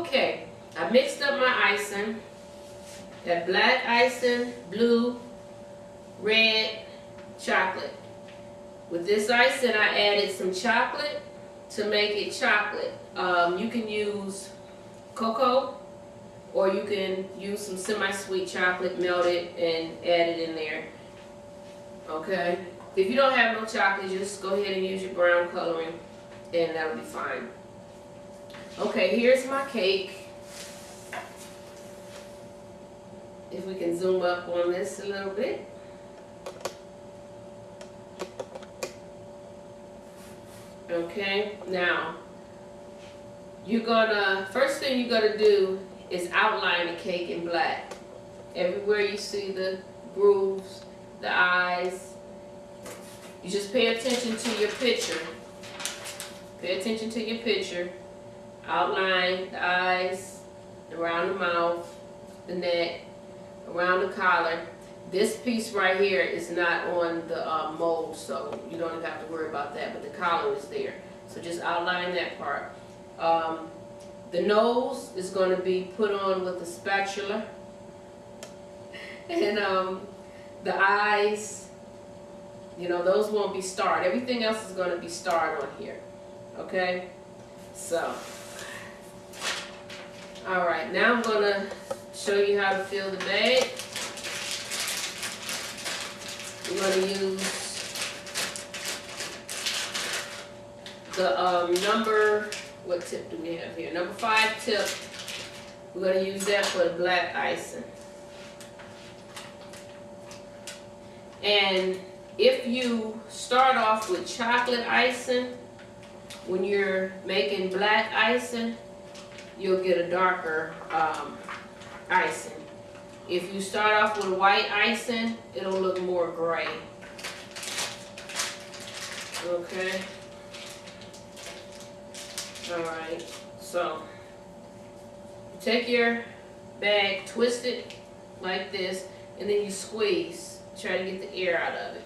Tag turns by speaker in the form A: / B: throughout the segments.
A: Okay, I mixed up my icing. Got black icing, blue, red, chocolate. With this icing, I added some chocolate to make it chocolate. You can use cocoa, or you can use some semi-sweet chocolate, melt it and add it in there. Okay? If you don't have no chocolate, just go ahead and use your brown coloring and that'll be fine. Okay, here's my cake. If we can zoom up on this a little bit. Okay, now first thing you're gonna do is outline the cake in black. Everywhere you see the grooves, the eyes, you just pay attention to your picture. Pay attention to your picture. Outline the eyes, around the mouth, the neck, around the collar. This piece right here is not on the mold, so you don't have to worry about that, but the collar is there. So just outline that part. The nose is going to be put on with a spatula. And the eyes, you know, those won't be starred. Everything else is going to be starred on here. Okay? So, alright, now I'm going to show you how to fill the bag. We're going to use the what tip do we have here? Number 5 tip. We're going to use that for the black icing. And if you start off with chocolate icing, when you're making black icing, you'll get a darker icing. If you start off with white icing, it'll look more gray. Okay. Alright, so you take your bag, twist it like this, and then you squeeze. Try to get the air out of it.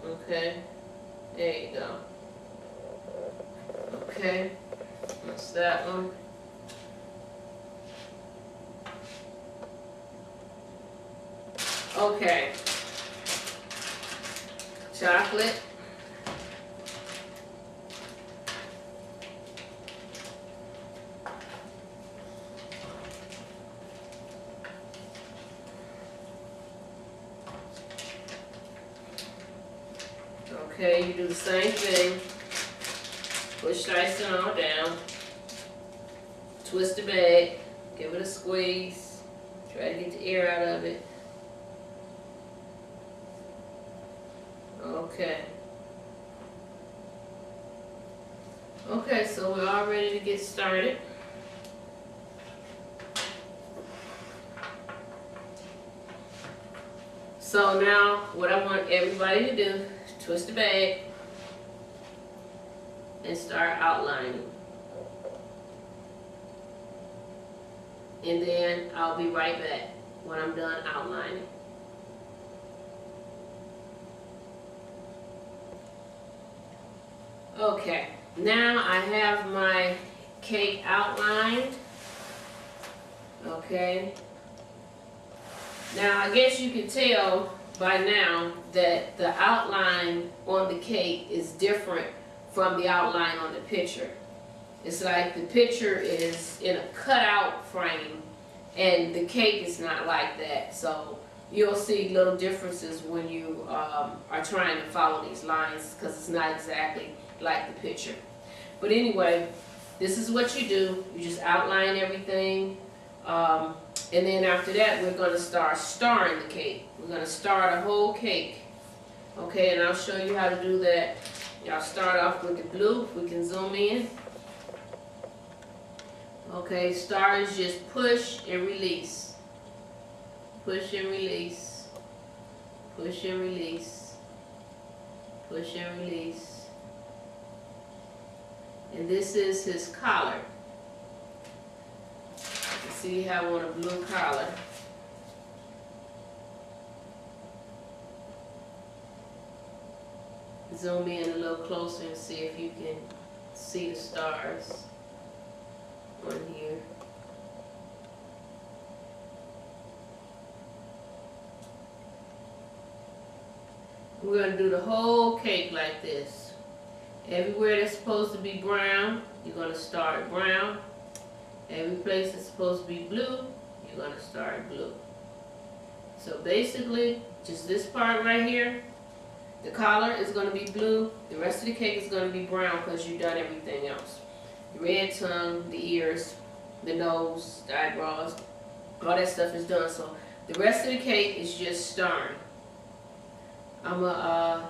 A: Okay, there you go. Okay, that's that one. Okay, chocolate. Okay, you do the same thing. Push the icing all down. Twist the bag. Give it a squeeze. Try to get the air out of it. Okay. Okay, so we're all ready to get started. So now, what I want everybody to do, twist the bag and start outlining. And then I'll be right back when I'm done outlining. Okay, now I have my cake outlined. Okay. Now I guess you can tell by now that the outline on the cake is different from the outline on the picture. It's like the picture is in a cutout frame and the cake is not like that. So you'll see little differences when you are trying to follow these lines, because it's not exactly like the picture. But anyway, this is what you do. You just outline everything. And then after that, we're going to start starring the cake. We're going to star the whole cake. Okay, and I'll show you how to do that. Y'all start off with the blue. We can zoom in. Okay, star is just push and release. Push and release. Push and release. Push and release. And this is his collar. See how I want a blue collar. Zoom in a little closer and see if you can see the stars. on here. We're going to do the whole cake like this. Everywhere that's supposed to be brown, you're going to start brown. Every place that's supposed to be blue, you're going to start blue. So basically, just this part right here, the collar is going to be blue. The rest of the cake is going to be brown because you've done everything else. The red tongue, the ears, the nose, the eyebrows, all that stuff is done. So the rest of the cake is just starring. I'm going to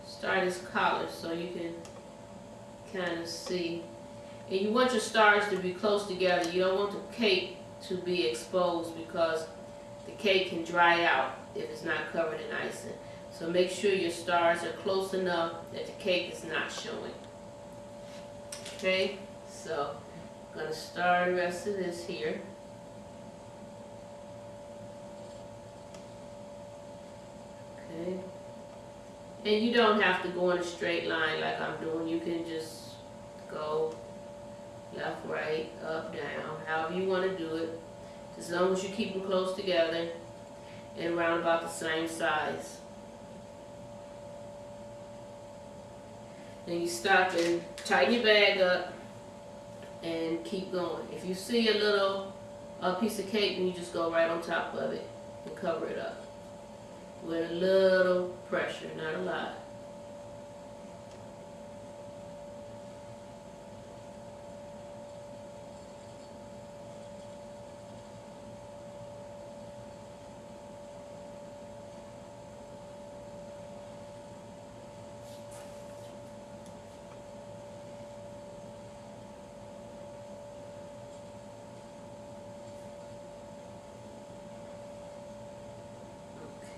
A: start this collar so you can kind of see. And you want your stars to be close together. You don't want the cake to be exposed because the cake can dry out if it's not covered in icing. So make sure your stars are close enough that the cake is not showing. Okay, so I'm going to start the rest of this here. Okay. And you don't have to go in a straight line like I'm doing. You can just go left, right, up, down, however you want to do it. As long as you keep them close together and around about the same size. Then you stop and tighten your bag up and keep going. If you see a little piece of cake, then you just go right on top of it and cover it up with a little pressure, not a lot.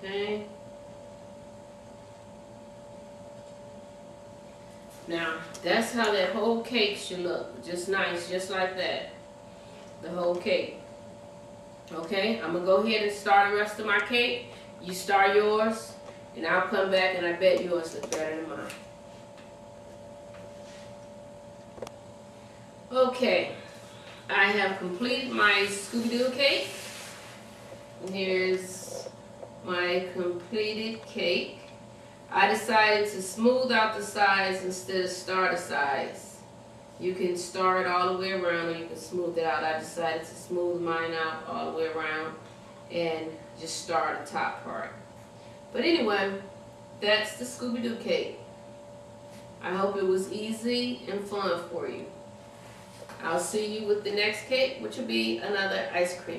A: Okay. Now, that's how that whole cake should look. Just nice, just like that. The whole cake. Okay, I'm going to go ahead and start the rest of my cake. You start yours, and I'll come back and I bet yours look better than mine. Okay, I have completed my Scooby-Doo cake. And here's my completed cake. I decided to smooth out the sides instead of star the sides. You can star it all the way around or you can smooth it out. I decided to smooth mine out all the way around and just star the top part. But anyway, that's the Scooby-Doo cake. I hope it was easy and fun for you. I'll see you with the next cake, which will be another ice cream.